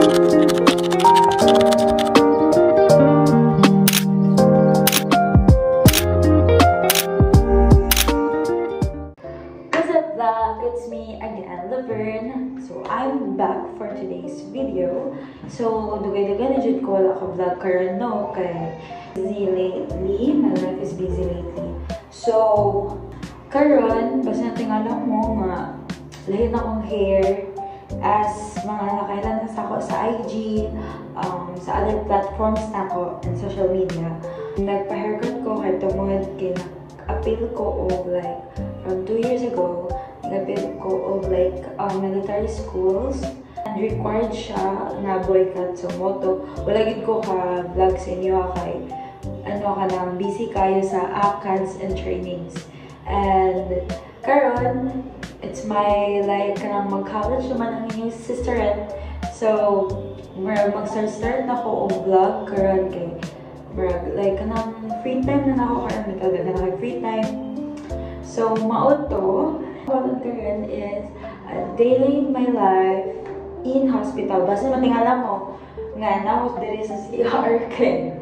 It's me again, Laverne. So I'm back for today's video. So dugay-dugay na jud ko wala ka vlog karon no kay busy lately. My life is busy lately. So karon basta tingala mo nga lahi na akong hair as mga nakailan na sa ako sa IG, sa other platforms na ako and social media. Nagpa-haircut ko kay tungod kay appeal ko of like from 2 years ago. Nag-appeal ko of like military schools and required siya na boycott sa moto. Wala gid ko ka vlog sa inyo kay ano ka nang busy kayo sa ACADS and trainings. And karon it's my like kanang mag-college naman ang inyong sisterin. So mag-start na ako og vlog karon kay like kanang free time na ako karon mitaga na free time. So mao to. What karon is daily in my life in hospital. Basta matingala mo nga nawas diri sa CR kay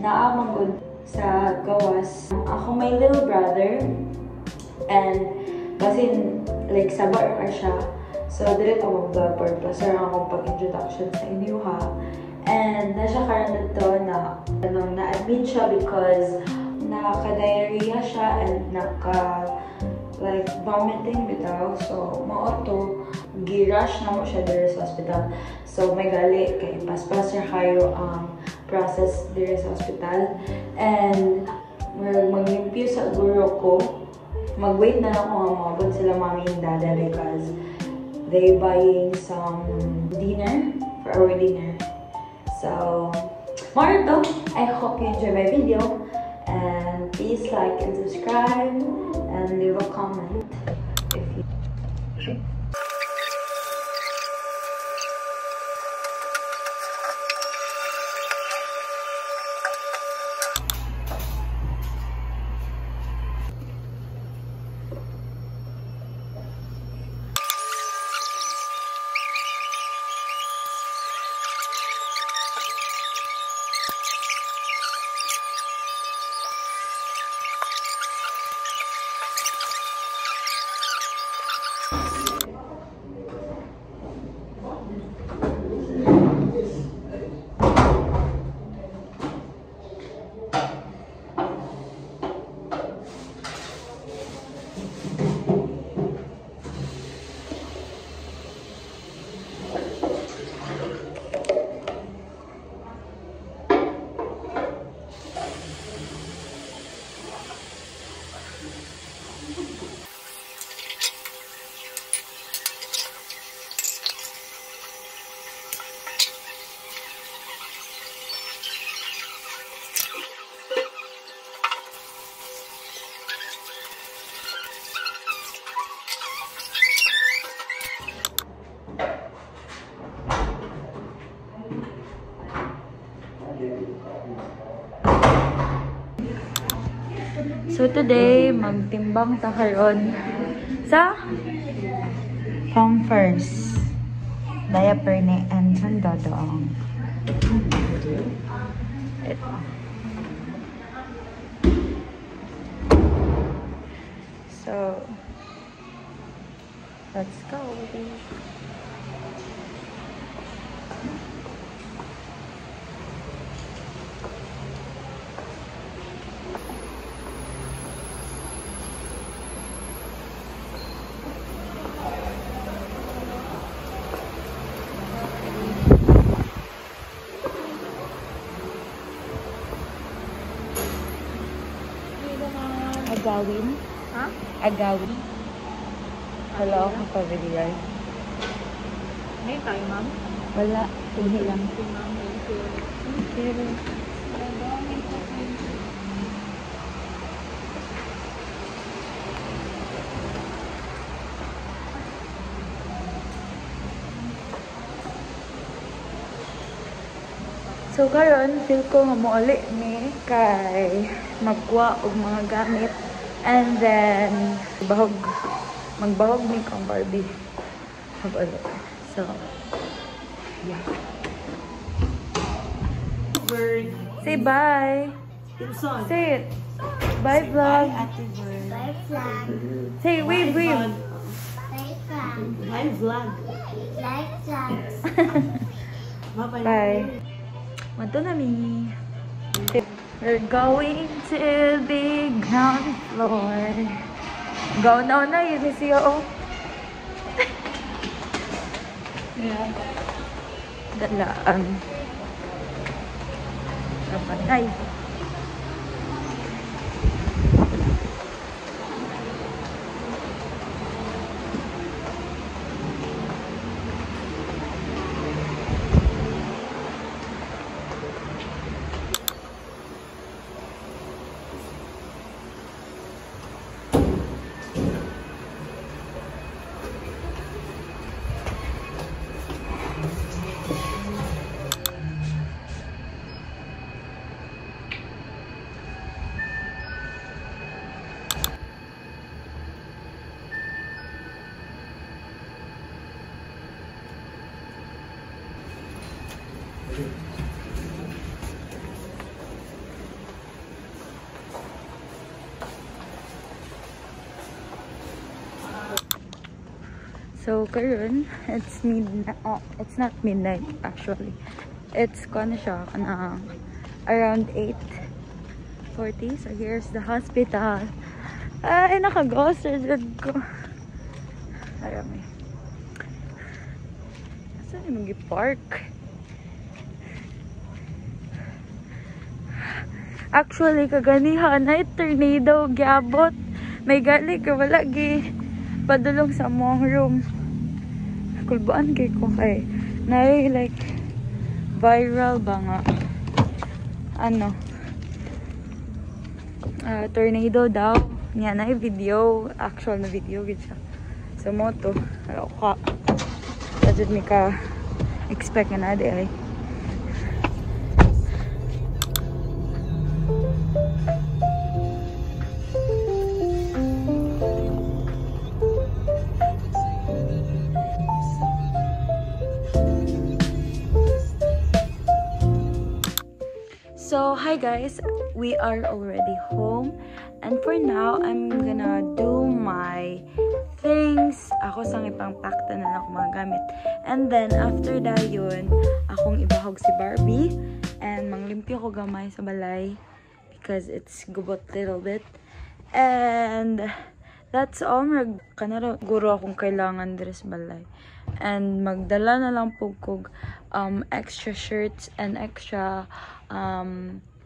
naamang sa gawas. Ako may little brother and basin like sabar ka siya. So dili ta mo vlog purpose or akong pag-introduction sa inyo ha. And na siya karon dito na na-admit siya because naka-diarrhea siya and like vomiting bitaw. So mao to gi-rush na mo siya diri sa hospital. So may gali kay paspas siya kayo process diri sa hospital. And mag-limpyo sa guro ko. Mag-wait na ako nga maabot sila mami and dada because they buying some dinner for our dinner. So more to. I hope you enjoy my video. And please like and subscribe and leave a comment if you. So today, magtimbang ta karon sa Pampers, diaper ni Anton Dodong. Ito. So, let's go. Agawin? Ha? Agawin. Wala akong pabili. May tayo, ma'am? Wala. Hindi lang. Pero... So karon feel ko nga mouli ni kay magkuha og mga gamit and then magbahog ni kang Barbie. So yeah. Bird. Say bye. Pinson. Say it. Bye, vlog. Ate Bird. Bye, flag. Say, wave, wave. Bye, flag. Bye, vlog. Like flags. Bye-bye. Bye. Wanto na mi. We're going to the ground floor. Go now na, yun siya, oh. Yeah. Dalaan. Kapatay. So karon, it's midnight. It's not midnight actually. It's kana siya around 8:40. So here's the hospital. Ay, naka-ghoster ko. Arami. Saan yung mag-park? Actually, kaganihan na tornado gyabot. May gali ka wala gi padulong sa mong room. Kulbaan kay ko kay na like viral ba nga ano tornado daw niya na video, actual na video gid siya sa moto. Ka budget mi ka expect na di ay. So hi guys, we are already home and for now I'm gonna do my things. Ako sang ipang-pakta na lang mga gamit, and then after that yun akong ibahog si Barbie and manglimpyo ko gamay sa balay because it's gubot little bit, and that's all. Kanara guro akong kailangan dress balay, and magdala na lang po kog extra shirts and extra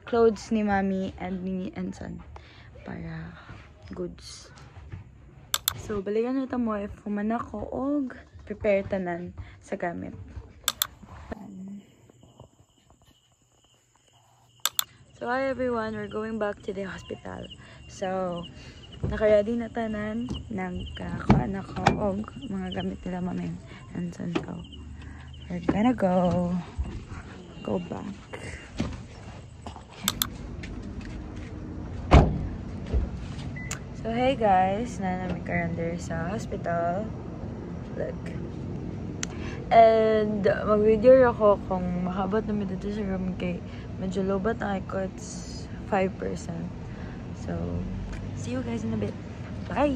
clothes ni Mami and ni Enson para goods. So balikan na mo if human ako og prepare tanan sa gamit. So hi everyone, we're going back to the hospital. So naka-ready na tanan, nagkakuha na ko og mga gamit nila Mami and Enson. So we're gonna go back. So hey guys, nanami karon there sa hospital. Look. And mag-video ako kung makabot namin dito sa room kay medyo lobat na ako. It's 5%. So see you guys in a bit. Bye!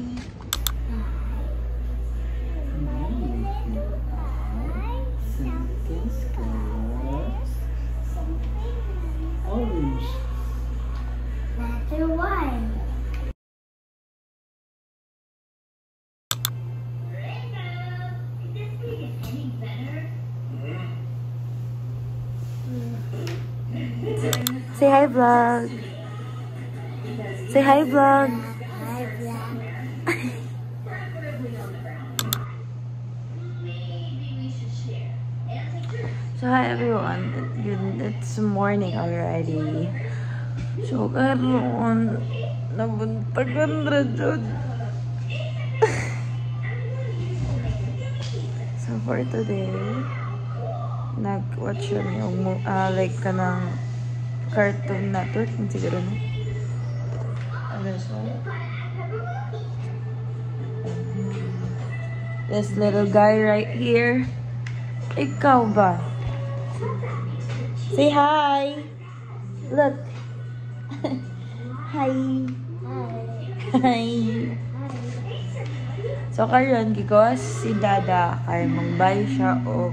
Orange. Letter Y. Say hi vlog. Say hi vlog. Hi, flag. So hi everyone. It's morning already. So karon nabuntagan ra jud. So for today, nag-watch yun yung like kanang Cartoon Network siguro no. This little guy right here. Ikaw ba? Say hi! Look. Hi. Hi. So karon gigawas si Dada kay mangbay siya og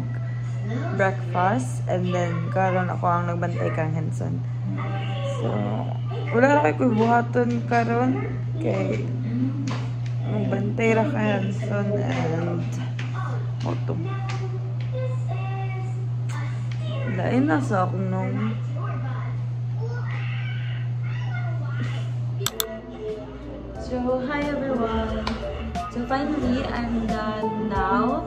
breakfast and then karon ako ang nagbantay kang Henson. So wala na kay buhaton karon kay magbantay ra kay Henson and auto. Lain na sa akong nung So, hi everyone! So, finally, I'm done now.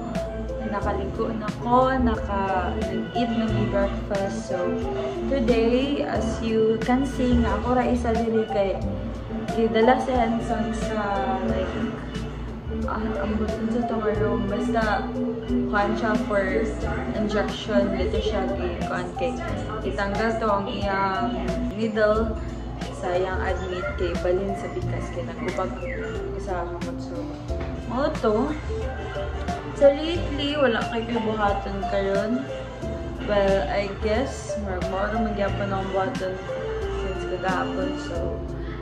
Nakaligo na ko, nag-eat na may breakfast. So, today, as you can see, nga ako ra isa dili kay dala si Henson sa, like, ang buton sa tong room. Basta, kuhan siya for injection. Dito siya kay itanggal to ang iyang needle sa iyang admit kay balin sa bigas kay nagkubag sa kamot. So lately wala kay buhaton karon. Well, I guess more magyapon ang buhaton since kagahapon. So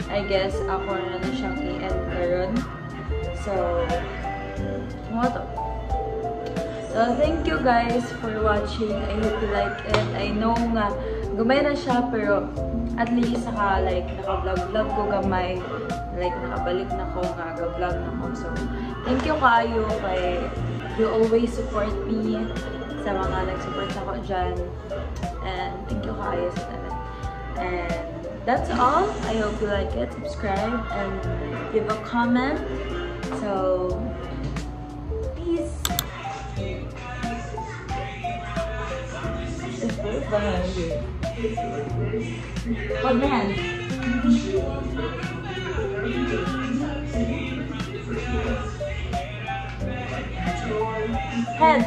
I guess ako na siyang i-end karon. So So thank you guys for watching. I hope you like it. I know nga gumay na siya pero at least naka-vlog ko gamay. Like, nakabalik na ko nga, ga-vlog na ko. So, thank you kayo kay you always support me sa mga nag-support ako dyan. And thank you kayo sa tanan. And that's all. I hope you like it. Subscribe and give a comment. So, peace! Hold my hand. Heads.